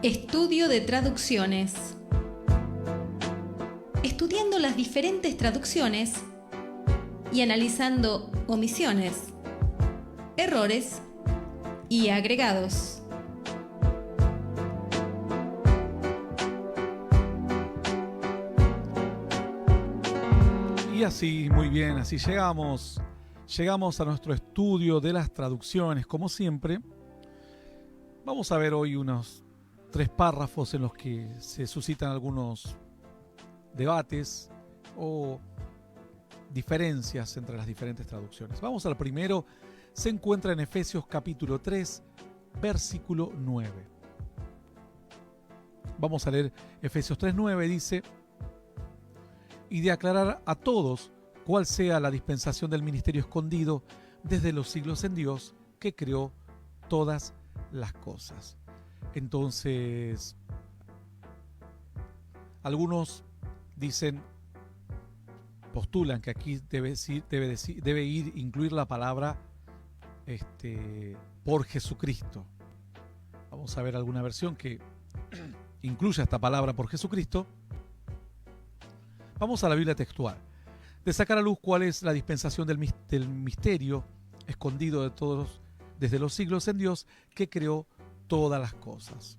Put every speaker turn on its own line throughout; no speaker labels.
Estudio de traducciones. Estudiando las diferentes traducciones y analizando omisiones, errores y agregados.
Y así, muy bien, así llegamos a nuestro estudio de las traducciones. Como siempre, vamos a ver hoy unos 3 párrafos en los que se suscitan algunos debates o diferencias entre las diferentes traducciones. Vamos al primero, se encuentra en Efesios capítulo 3, versículo 9. Vamos a leer Efesios 3:9, dice: y de aclarar a todos cuál sea la dispensación del ministerio escondido desde los siglos en Dios, que creó todas las cosas. Entonces, algunos postulan que aquí debe incluir la palabra por Jesucristo. Vamos a ver alguna versión que incluya esta palabra por Jesucristo. Vamos a la Biblia textual. De sacar a luz cuál es la dispensación del misterio escondido de todos desde los siglos en Dios, que creó todas las cosas.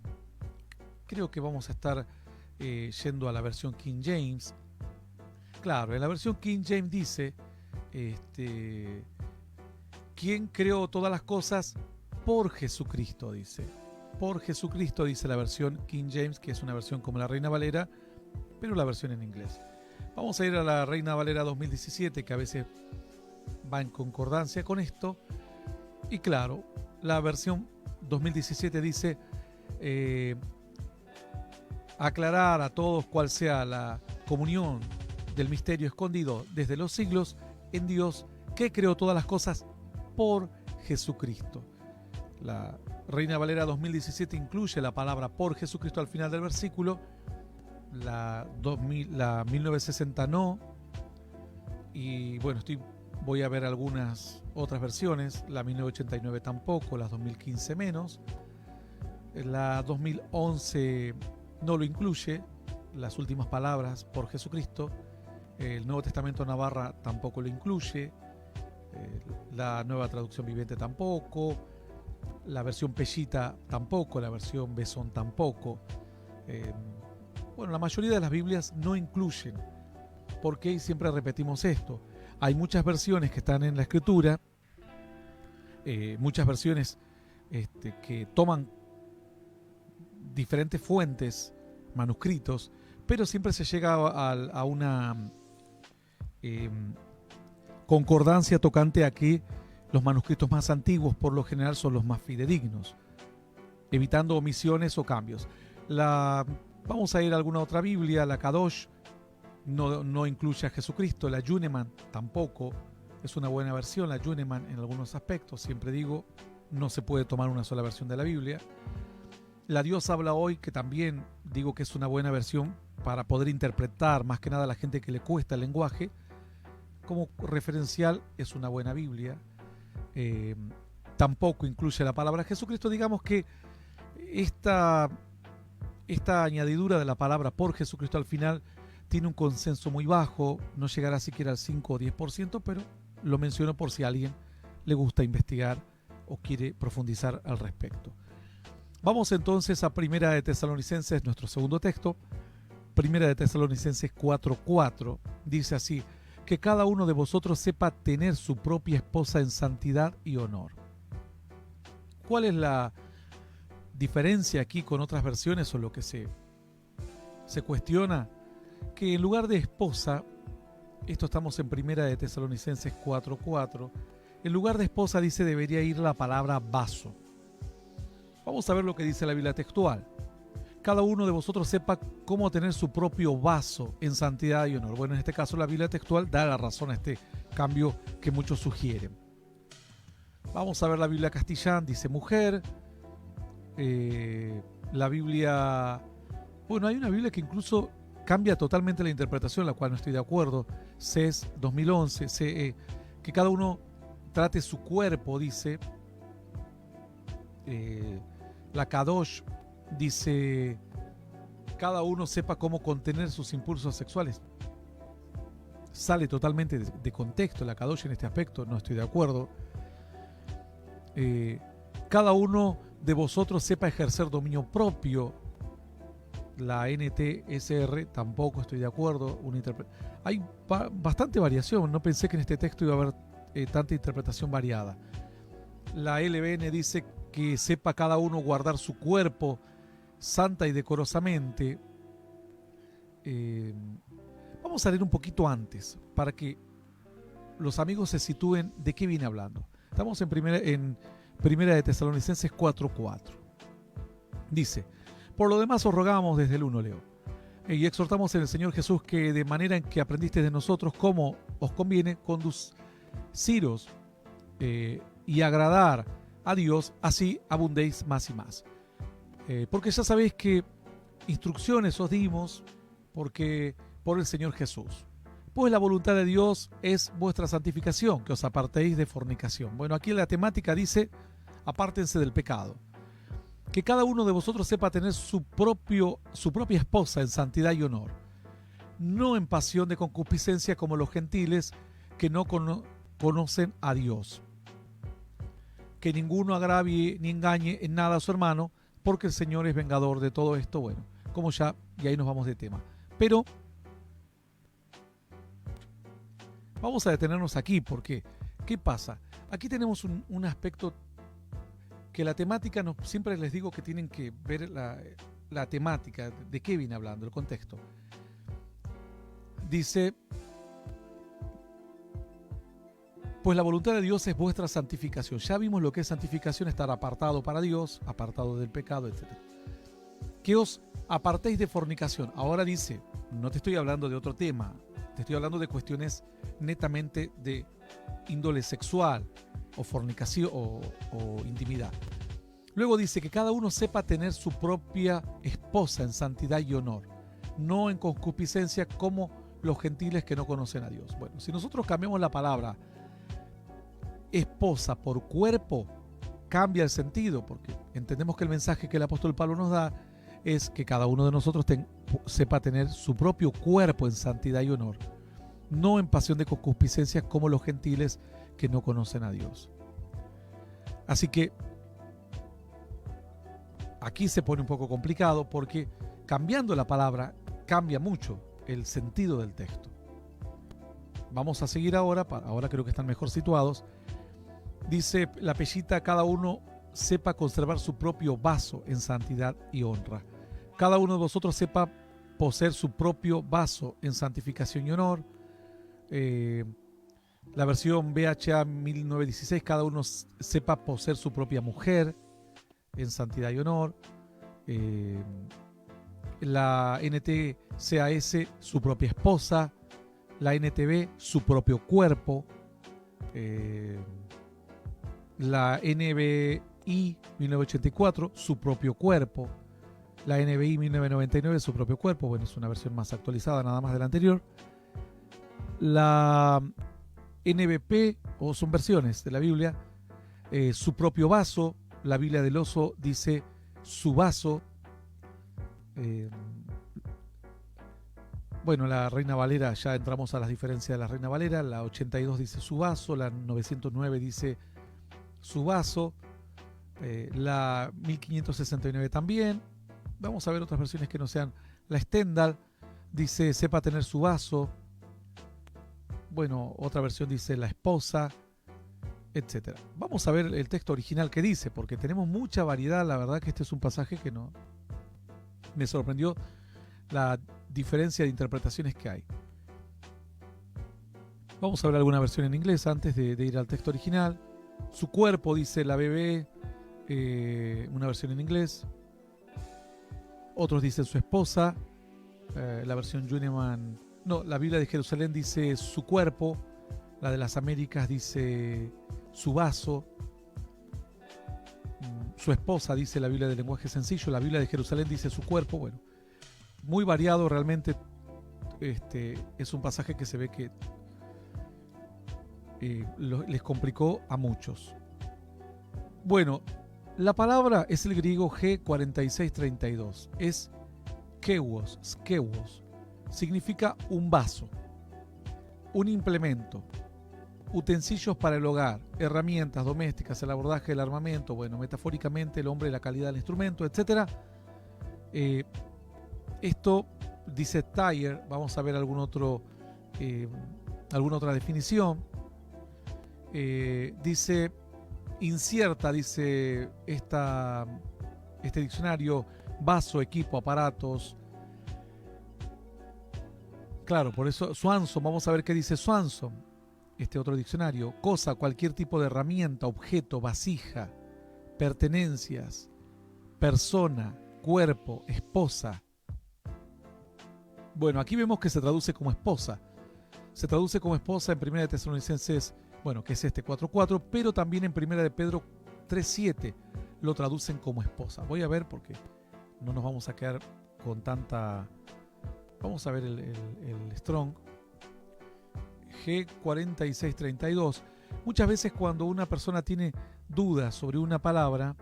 Creo que vamos a estar yendo a la versión King James. Claro, en la versión King James dice ¿quién creó todas las cosas? Por Jesucristo, dice. Por Jesucristo, dice la versión King James, que es una versión como la Reina Valera, pero la versión en inglés. Vamos a ir a la Reina Valera 2017, que a veces va en concordancia con esto. Y claro, la versión 2017 dice aclarar a todos cuál sea la comunión del misterio escondido desde los siglos en Dios, que creó todas las cosas por Jesucristo. La Reina Valera 2017 incluye la palabra por Jesucristo al final del versículo. La 1960 no. Y bueno, voy a ver algunas otras versiones. La 1989 tampoco, la 2015 menos. La 2011 no lo incluye, las últimas palabras por Jesucristo. El Nuevo Testamento Navarra tampoco lo incluye. La Nueva Traducción Viviente tampoco. La versión Pellita tampoco. La versión Besón tampoco. Bueno, la mayoría de las Biblias no incluyen, porque siempre repetimos esto. Hay muchas versiones que están en la Escritura, muchas versiones que toman diferentes fuentes, manuscritos, pero siempre se llega a una concordancia tocante a que los manuscritos más antiguos por lo general son los más fidedignos, evitando omisiones o cambios. Vamos a ir a alguna otra Biblia. La Kadosh no incluye a Jesucristo. La Yuneman tampoco. Es una buena versión la Yuneman en algunos aspectos. Siempre digo, no se puede tomar una sola versión de la Biblia. La Dios habla hoy, que también digo que es una buena versión para poder interpretar, más que nada a la gente que le cuesta el lenguaje. Como referencial es una buena Biblia. Tampoco incluye la palabra Jesucristo. Digamos que esta añadidura de la palabra por Jesucristo al final tiene un consenso muy bajo, no llegará siquiera al 5 o 10%, pero lo menciono por si a alguien le gusta investigar o quiere profundizar al respecto. Vamos entonces a Primera de Tesalonicenses, nuestro segundo texto. Primera de Tesalonicenses 4:4 dice así: que cada uno de vosotros sepa tener su propia esposa en santidad y honor. ¿Cuál es la diferencia aquí con otras versiones, o lo que se cuestiona? Que en lugar de esposa, esto estamos en Primera de Tesalonicenses 4:4, en lugar de esposa dice debería ir la palabra vaso. Vamos a ver lo que dice la Biblia textual. Cada uno de vosotros sepa cómo tener su propio vaso en santidad y honor. Bueno, en este caso la Biblia textual da la razón a este cambio que muchos sugieren. Vamos a ver la Biblia Castellán, dice mujer. La Biblia, bueno, hay una Biblia que incluso cambia totalmente la interpretación, la cual no estoy de acuerdo. CES 2011, CE, que cada uno trate su cuerpo, dice. La Kadosh dice, cada uno sepa cómo contener sus impulsos sexuales. Sale totalmente de contexto la Kadosh en este aspecto, no estoy de acuerdo. Cada uno de vosotros sepa ejercer dominio propio. La NTSR tampoco estoy de acuerdo. Hay bastante variación, no pensé que en este texto iba a haber tanta interpretación variada. La LBN dice que sepa cada uno guardar su cuerpo santa y decorosamente. Vamos a leer un poquito antes para que los amigos se sitúen de qué viene hablando. Estamos en primera de Tesalonicenses 4:4. Dice, por lo demás os rogamos desde el 1 leo, y exhortamos en el Señor Jesús que de manera en que aprendiste de nosotros cómo os conviene conduciros y agradar a Dios, así abundéis más y más. Porque ya sabéis que instrucciones os dimos por el Señor Jesús. Pues la voluntad de Dios es vuestra santificación, que os apartéis de fornicación. Bueno, aquí la temática dice, apártense del pecado. Que cada uno de vosotros sepa tener su propia esposa en santidad y honor, no en pasión de concupiscencia como los gentiles que no conocen a Dios. Que ninguno agravie ni engañe en nada a su hermano, porque el Señor es vengador de todo esto. Bueno, como ya, y ahí nos vamos de tema. Pero vamos a detenernos aquí, porque ¿qué pasa? Aquí tenemos un aspecto que la temática, siempre les digo que tienen que ver la temática, de qué viene hablando, el contexto. Dice, pues la voluntad de Dios es vuestra santificación. Ya vimos lo que es santificación, estar apartado para Dios, apartado del pecado, etc. Que os apartéis de fornicación. Ahora dice, no te estoy hablando de otro tema, te estoy hablando de cuestiones netamente de índole sexual o fornicación o intimidad. Luego dice que cada uno sepa tener su propia esposa en santidad y honor, no en concupiscencia como los gentiles que no conocen a Dios. Bueno, si nosotros cambiamos la palabra esposa por cuerpo, cambia el sentido, porque entendemos que el mensaje que el apóstol Pablo nos da es que cada uno de nosotros sepa tener su propio cuerpo en santidad y honor, no en pasión de concupiscencia como los gentiles que no conocen a Dios. Así que aquí se pone un poco complicado, porque cambiando la palabra cambia mucho el sentido del texto. Vamos a seguir ahora creo que están mejor situados. Dice la pellita, cada uno sepa conservar su propio vaso en santidad y honra. Cada uno de vosotros sepa poseer su propio vaso en santificación y honor. La versión BHA 1916, cada uno sepa poseer su propia mujer en santidad y honor. La NTCAS, su propia esposa. La NTB, su propio cuerpo. La NBI 1984, su propio cuerpo. La NBI 1999, su propio cuerpo. Bueno, es una versión más actualizada nada más de la anterior. La NBP, o son versiones de la Biblia, su propio vaso. La Biblia del Oso dice su vaso. Bueno, la Reina Valera, ya entramos a las diferencias de la Reina Valera. La 82 dice su vaso. La 909 dice su vaso. La 1569 también. Vamos a ver otras versiones que no sean. La Stendhal dice sepa tener su vaso. Bueno, otra versión dice la esposa, etc. Vamos a ver el texto original que dice, porque tenemos mucha variedad. La verdad que este es un pasaje que no me sorprendió la diferencia de interpretaciones que hay. Vamos a ver alguna versión en inglés antes de ir al texto original. Su cuerpo, dice la BB, una versión en inglés. Otros dicen su esposa. La versión Juneman, no, la Biblia de Jerusalén dice su cuerpo. La de las Américas dice su vaso. Su esposa, dice la Biblia del lenguaje sencillo. La Biblia de Jerusalén dice su cuerpo. Bueno, muy variado realmente. Es un pasaje que se ve que les complicó a muchos. Bueno, La palabra es el griego G4632. Es skewos. Significa un vaso, un implemento, utensilios para el hogar, herramientas domésticas, el abordaje del armamento, bueno, metafóricamente el hombre, la calidad del instrumento, etc. Esto dice Thayer. Vamos a ver alguna otra definición. Incierta, dice este diccionario, vaso, equipo, aparatos. Claro, por eso Swanson, vamos a ver qué dice Swanson, este otro diccionario. Cosa, cualquier tipo de herramienta, objeto, vasija, pertenencias, persona, cuerpo, esposa. Bueno, aquí vemos que se traduce como esposa. Se traduce como esposa en 1 de Tesalonicenses, bueno, que es 4:4, pero también en 1 de Pedro 3:7 lo traducen como esposa. Voy a ver porque no nos vamos a quedar con tanta... Vamos a ver el Strong. G4632. Muchas veces cuando una persona tiene dudas sobre una palabra,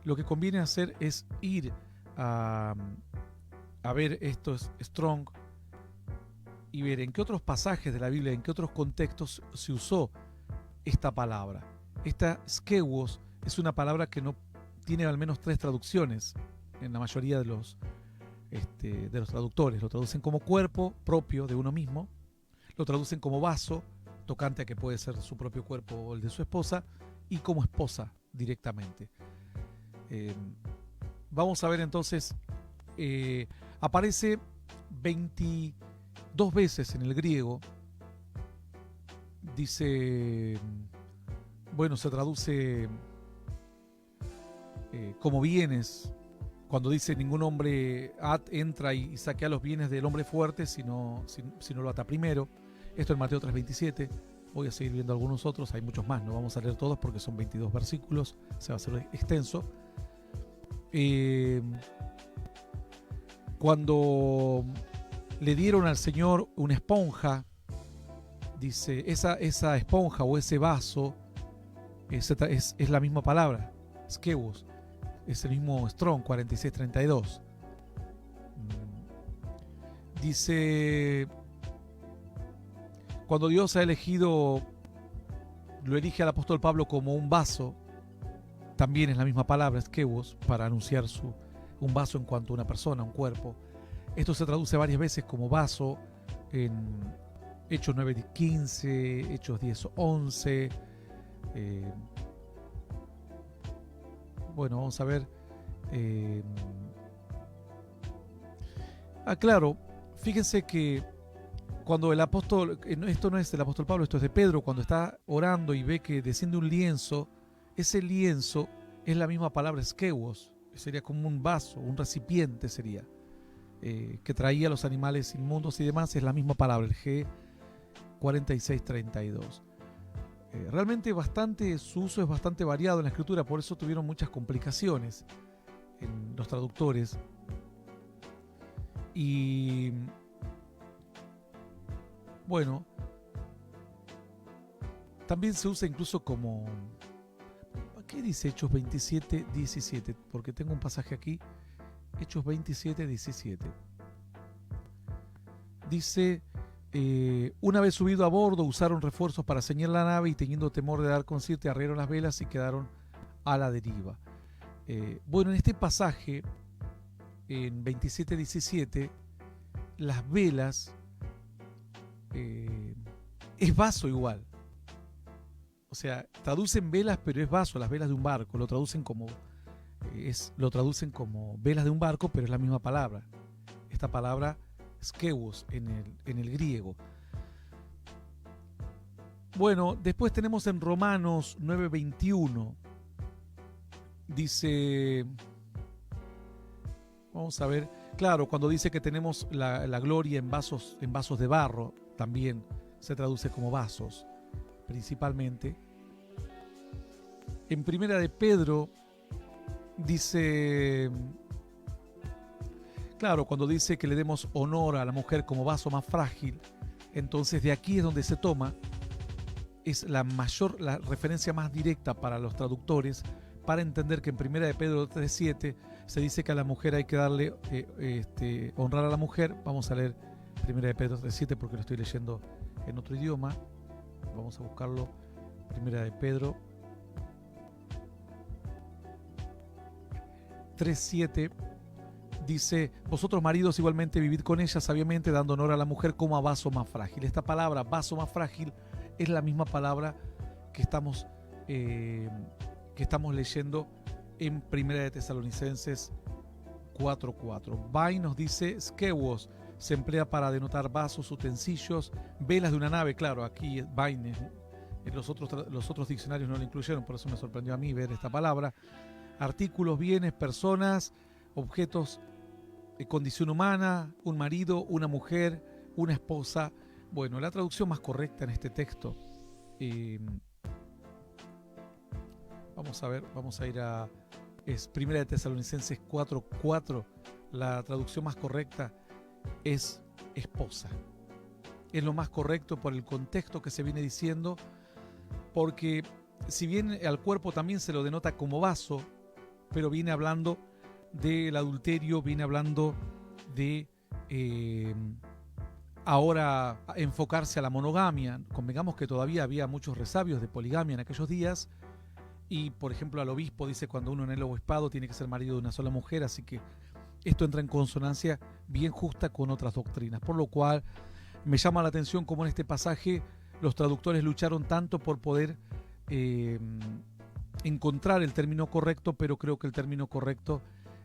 lo que conviene hacer es ir a ver estos Strong y ver en qué otros pasajes de la Biblia, en qué otros contextos se usó esta palabra. Esta skewos es una palabra que no tiene al menos 3 traducciones en la mayoría de los traductores. Lo traducen como cuerpo propio de uno mismo, lo traducen como vaso, tocante a que puede ser su propio cuerpo o el de su esposa, y como esposa directamente. Vamos a ver entonces, aparece 22 veces en el griego. Dice, bueno, se traduce como bienes. Cuando dice ningún hombre entra y saquea los bienes del hombre fuerte si no lo ata primero. Esto en Mateo 3:27. Voy a seguir viendo algunos otros, hay muchos más, no vamos a leer todos porque son 22 versículos, se va a hacer extenso. Cuando le dieron al Señor una esponja, dice, esa esponja o ese vaso es la misma palabra, skewos. Es el mismo Strong 4632. Dice, cuando Dios ha elegido, lo elige al apóstol Pablo como un vaso, también es la misma palabra, skewos, para anunciar un vaso en cuanto a una persona, un cuerpo. Esto se traduce varias veces como vaso en Hechos 9:15, Hechos 10:11. Bueno, vamos a ver. Claro, fíjense que cuando el apóstol, esto no es del apóstol Pablo, esto es de Pedro, cuando está orando y ve que desciende un lienzo, ese lienzo es la misma palabra skewos, sería como un vaso, un recipiente sería, que traía los animales inmundos y demás, es la misma palabra, el G4632. Realmente su uso es bastante variado en la escritura, por eso tuvieron muchas complicaciones en los traductores. Y bueno, también se usa incluso como... ¿Qué dice Hechos 27:17? Porque tengo un pasaje aquí, Hechos 27:17. Dice... una vez subido a bordo, usaron refuerzos para ceñir la nave y teniendo temor de dar concierto, arriaron las velas y quedaron a la deriva. Bueno, en este pasaje, en 27:17, las velas es vaso igual. O sea, traducen velas, pero es vaso, las velas de un barco. Lo traducen como velas de un barco, pero es la misma palabra. Esta palabra skewos en el griego. Bueno, después tenemos en Romanos 9:21. Dice, vamos a ver, claro, cuando dice que tenemos la gloria en vasos de barro, también se traduce como vasos, principalmente. En Primera de Pedro dice, claro, cuando dice que le demos honor a la mujer como vaso más frágil, entonces de aquí es donde se toma, es la referencia más directa para los traductores, para entender que en 1 de Pedro 3:7 se dice que a la mujer hay que darle, honrar a la mujer. Vamos a leer 1 de Pedro 3:7 porque lo estoy leyendo en otro idioma. Vamos a buscarlo. 1 de Pedro 3:7 dice: vosotros maridos igualmente vivid con ella sabiamente, dando honor a la mujer como a vaso más frágil. Esta palabra, vaso más frágil, es la misma palabra que estamos leyendo en 1 de Tesalonicenses 4:4. Bain nos dice: skewos se emplea para denotar vasos, utensilios, velas de una nave. Claro, aquí Bain, los otros diccionarios no lo incluyeron, por eso me sorprendió a mí ver esta palabra. Artículos, bienes, personas, objetos, condición humana, un marido, una mujer, una esposa. Bueno, la traducción más correcta en este texto, vamos a ir a 1 de Tesalonicenses 4:4. La traducción más correcta es esposa. Es lo más correcto por el contexto que se viene diciendo, porque si bien al cuerpo también se lo denota como vaso, pero viene hablando del adulterio, viene hablando de ahora enfocarse a la monogamia. Convengamos que todavía había muchos resabios de poligamia en aquellos días, y por ejemplo al obispo dice: cuando uno en el obispado tiene que ser marido de una sola mujer, así que esto entra en consonancia bien justa con otras doctrinas, por lo cual me llama la atención cómo en este pasaje los traductores lucharon tanto por poder encontrar el término correcto, pero creo que el término correcto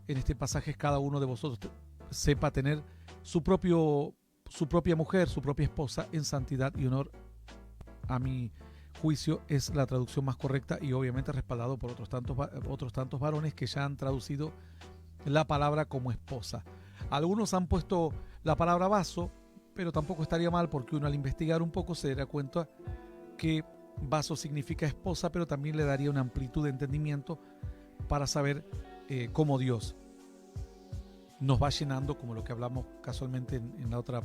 en este pasaje es: cada uno de vosotros sepa tener su propia mujer, su propia esposa en santidad y honor. A mi juicio es la traducción más correcta, y obviamente respaldado por otros tantos varones que ya han traducido la palabra como esposa. Algunos han puesto la palabra vaso, pero tampoco estaría mal, porque uno al investigar un poco se dará cuenta que vaso significa esposa, pero también le daría una amplitud de entendimiento para saber cómo Dios nos va llenando, como lo que hablamos casualmente en la otra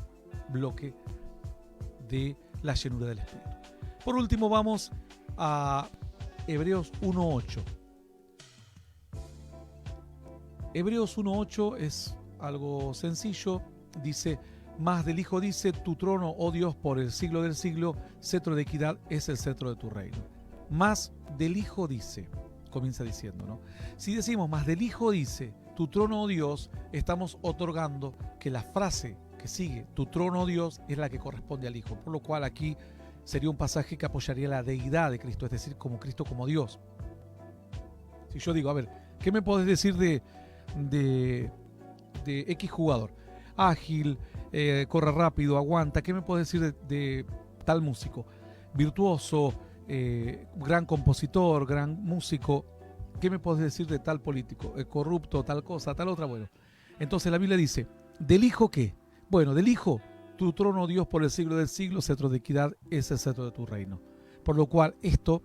bloque de la llenura del Espíritu. Por último, vamos a Hebreos 1:8. Hebreos 1:8 es algo sencillo. Dice: más del Hijo dice: tu trono, oh Dios, por el siglo del siglo, cetro de equidad es el cetro de tu reino. Más del Hijo dice, comienza diciendo, ¿no? Si decimos más del Hijo dice, tu trono, oh Dios, estamos otorgando que la frase que sigue, tu trono, oh Dios, es la que corresponde al Hijo. Por lo cual aquí sería un pasaje que apoyaría la deidad de Cristo, es decir, como Cristo como Dios. Si yo digo, a ver, ¿qué me podés decir de X jugador? Ágil, corre rápido, aguanta. ¿Qué me podés decir de tal músico? Virtuoso, gran compositor, gran músico. ¿Qué me podés decir de tal político? Corrupto, tal cosa, tal otra. Bueno, entonces la Biblia dice: ¿del Hijo qué? Bueno, del Hijo, tu trono, Dios, por el siglo del siglo, cetro de equidad es el cetro de tu reino. Por lo cual esto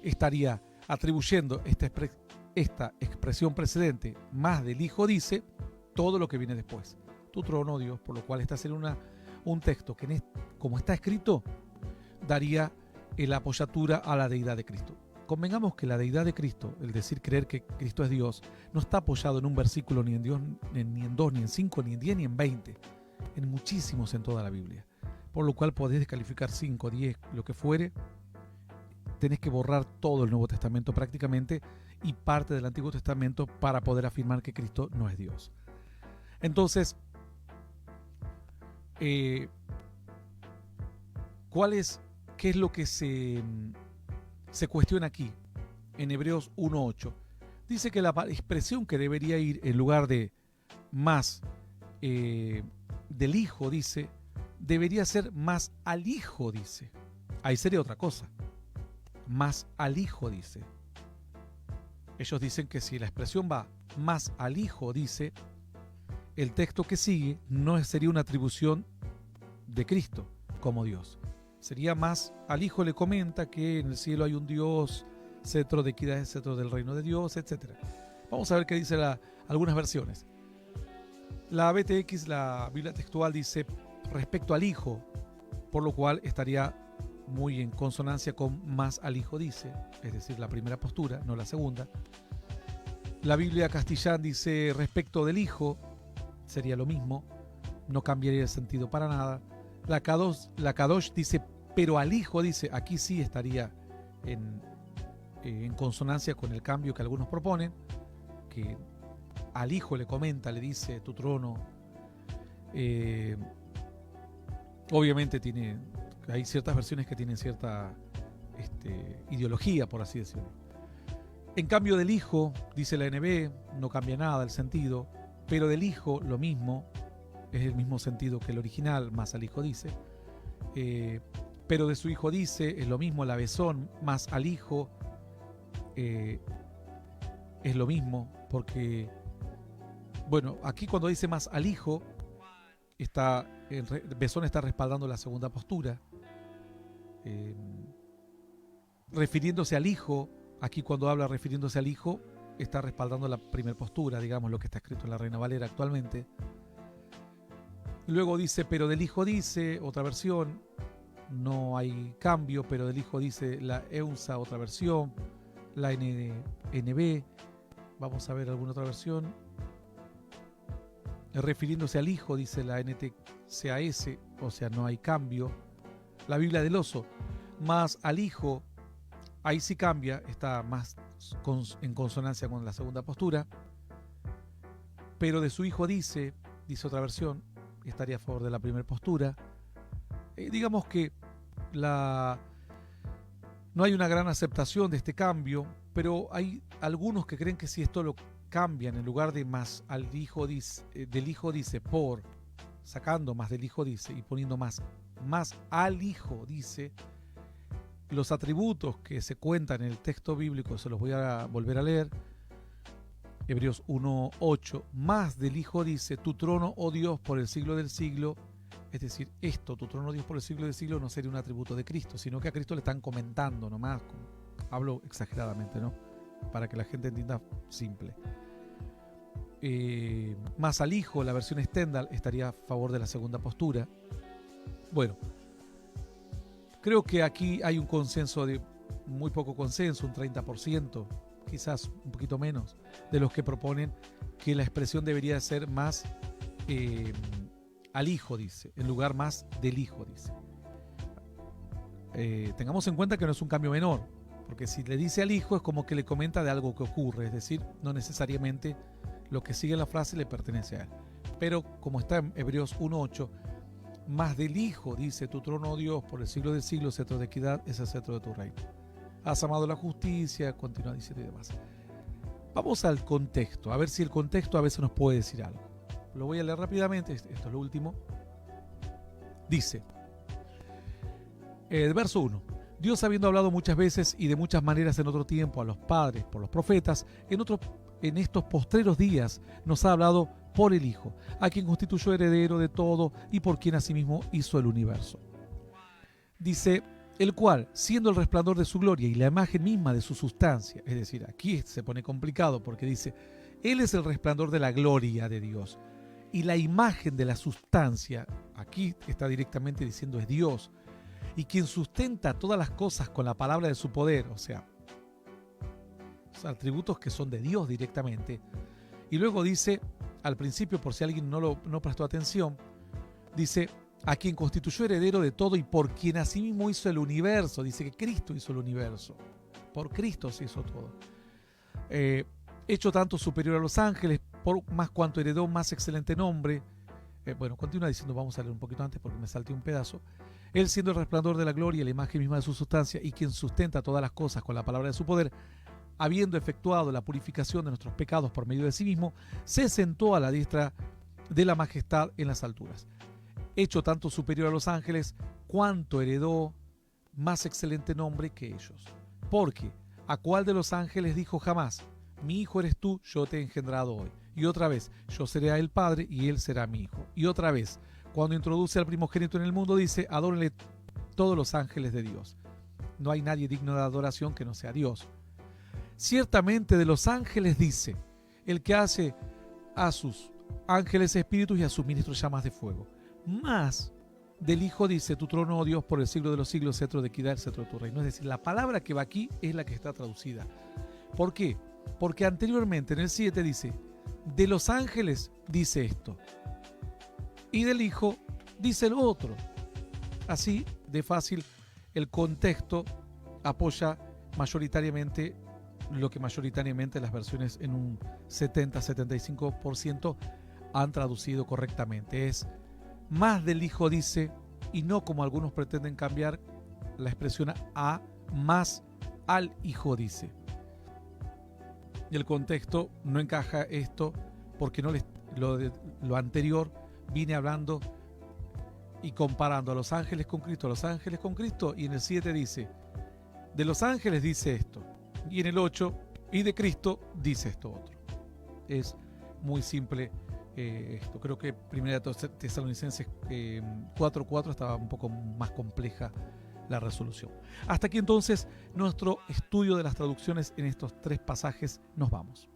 estaría atribuyendo esta expresión precedente, más del Hijo dice, todo lo que viene después. Tu trono, Dios, por lo cual esta sería un texto que, como está escrito, daría la apoyatura a la deidad de Cristo. Convengamos que la deidad de Cristo, el decir creer que Cristo es Dios, no está apoyado en un versículo, ni en Dios, ni en 2, ni en 5, ni en 10, ni en 20, en muchísimos en toda la Biblia. Por lo cual podés descalificar 5, 10, lo que fuere. Tenés que borrar todo el Nuevo Testamento prácticamente y parte del Antiguo Testamento para poder afirmar que Cristo no es Dios. Entonces, ¿qué es lo que se cuestiona aquí en Hebreos 1:8? Dice que la expresión que debería ir en lugar de más del Hijo, dice, debería ser más al Hijo, dice. Ahí sería otra cosa. Más al Hijo, dice. Ellos dicen que si la expresión va más al Hijo, dice, el texto que sigue no sería una atribución de Cristo como Dios. Sería más al Hijo, le comenta que en el cielo hay un Dios, cetro de equidad, cetro del reino de Dios, etc. Vamos a ver qué dice algunas versiones. La BTX, la Biblia textual, dice respecto al Hijo, por lo cual estaría muy en consonancia con más al Hijo dice, es decir, la primera postura, no la segunda. La Biblia Castellán dice respecto del Hijo, sería lo mismo, no cambiaría el sentido para nada. La Kadosh dice, pero al Hijo dice, aquí sí estaría en consonancia con el cambio que algunos proponen, que al Hijo le comenta, le dice tu trono. Obviamente hay ciertas versiones que tienen cierta ideología, por así decirlo. En cambio del Hijo, dice la NB, no cambia nada el sentido, pero del Hijo lo mismo, es el mismo sentido que el original, más al Hijo dice. Pero de su Hijo dice, es lo mismo, la besón más al Hijo es lo mismo, porque, bueno, aquí cuando dice más al Hijo, besón está respaldando la segunda postura, refiriéndose al Hijo. Aquí cuando habla refiriéndose al Hijo, está respaldando la primera postura, digamos, lo que está escrito en la Reina Valera actualmente. Luego dice, pero del Hijo dice, otra versión, no hay cambio, pero del Hijo dice la EUNSA, otra versión, la NB, vamos a ver alguna otra versión. Refiriéndose al Hijo, dice la NTCAS, o sea, no hay cambio. La Biblia del Oso, más al Hijo, ahí sí cambia, está más en consonancia con la segunda postura. Pero de su Hijo dice otra versión, estaría a favor de la primera postura. Digamos que no hay una gran aceptación de este cambio, pero hay algunos que creen que si esto lo cambian, en lugar de más al Hijo dice, del Hijo dice, por sacando más del Hijo dice y poniendo más al Hijo dice, los atributos que se cuentan en el texto bíblico, se los voy a volver a leer. Hebreos 1:8, más del Hijo dice, tu trono, oh Dios, por el siglo del siglo. Es decir, esto, tu trono, oh Dios, por el siglo del siglo, no sería un atributo de Cristo, sino que a Cristo le están comentando nomás. Hablo exageradamente, ¿no? Para que la gente entienda simple. Más al Hijo, la versión Stendhal, estaría a favor de la segunda postura. Bueno, creo que aquí hay un consenso de muy poco consenso, un 30%, quizás un poquito menos, de los que proponen que la expresión debería ser más al Hijo, dice, en lugar más del Hijo, dice. Tengamos en cuenta que no es un cambio menor, porque si le dice al Hijo es como que le comenta de algo que ocurre, es decir, no necesariamente lo que sigue la frase le pertenece a él. Pero como está en Hebreos 1:8, más del Hijo, dice, tu trono, oh Dios, por el siglo del siglo, cetro de equidad es el cetro de tu reino. Has amado la justicia, continúa diciendo y demás. Vamos al contexto, a ver si el contexto a veces nos puede decir algo. Lo voy a leer rápidamente, esto es lo último. Dice, el verso 1. Dios, habiendo hablado muchas veces y de muchas maneras en otro tiempo a los padres por los profetas, en estos postreros días nos ha hablado por el Hijo, a quien constituyó heredero de todo y por quien asimismo hizo el universo. Dice, el cual, siendo el resplandor de su gloria y la imagen misma de su sustancia, es decir, aquí se pone complicado porque dice, Él es el resplandor de la gloria de Dios y la imagen de la sustancia, aquí está directamente diciendo es Dios, y quien sustenta todas las cosas con la palabra de su poder, o sea, atributos que son de Dios directamente. Y luego dice, al principio, por si alguien no prestó atención, dice, a quien constituyó heredero de todo y por quien asimismo hizo el universo. Dice que Cristo hizo el universo. Por Cristo se hizo todo. Hecho tanto superior a los ángeles, por más cuanto heredó más excelente nombre. Bueno, continúa diciendo, vamos a leer un poquito antes porque me salté un pedazo. Él siendo el resplandor de la gloria, la imagen misma de su sustancia y quien sustenta todas las cosas con la palabra de su poder, habiendo efectuado la purificación de nuestros pecados por medio de sí mismo, se sentó a la diestra de la majestad en las alturas. Hecho tanto superior a los ángeles, cuanto heredó más excelente nombre que ellos. Porque, ¿a cuál de los ángeles dijo jamás, mi hijo eres tú, yo te he engendrado hoy? Y otra vez, yo seré a él padre y él será mi hijo. Y otra vez, cuando introduce al primogénito en el mundo, dice, adórenle todos los ángeles de Dios. No hay nadie digno de adoración que no sea Dios. Ciertamente de los ángeles dice, el que hace a sus ángeles espíritus y a sus ministros llamas de fuego. Mas del Hijo dice, tu trono, oh Dios, por el siglo de los siglos, cetro de equidad, cetro de tu reino. Es decir, la palabra que va aquí es la que está traducida. ¿Por qué? Porque anteriormente en el 7 dice, de los ángeles dice esto, y del Hijo dice lo otro. Así de fácil, el contexto apoya mayoritariamente lo que mayoritariamente las versiones en un 70-75% han traducido correctamente. Es más del Hijo dice, y no como algunos pretenden cambiar la expresión a más al Hijo dice. Y el contexto no encaja esto porque no lo anterior viene hablando y comparando a los ángeles con Cristo, y en el 7 dice, de los ángeles dice esto, y en el 8, y de Cristo dice esto otro. Es muy simple esto. Creo que Primera Tesalonicenses 4:4 estaba un poco más compleja la resolución. Hasta aquí entonces nuestro estudio de las traducciones en estos 3 pasajes. Nos vamos.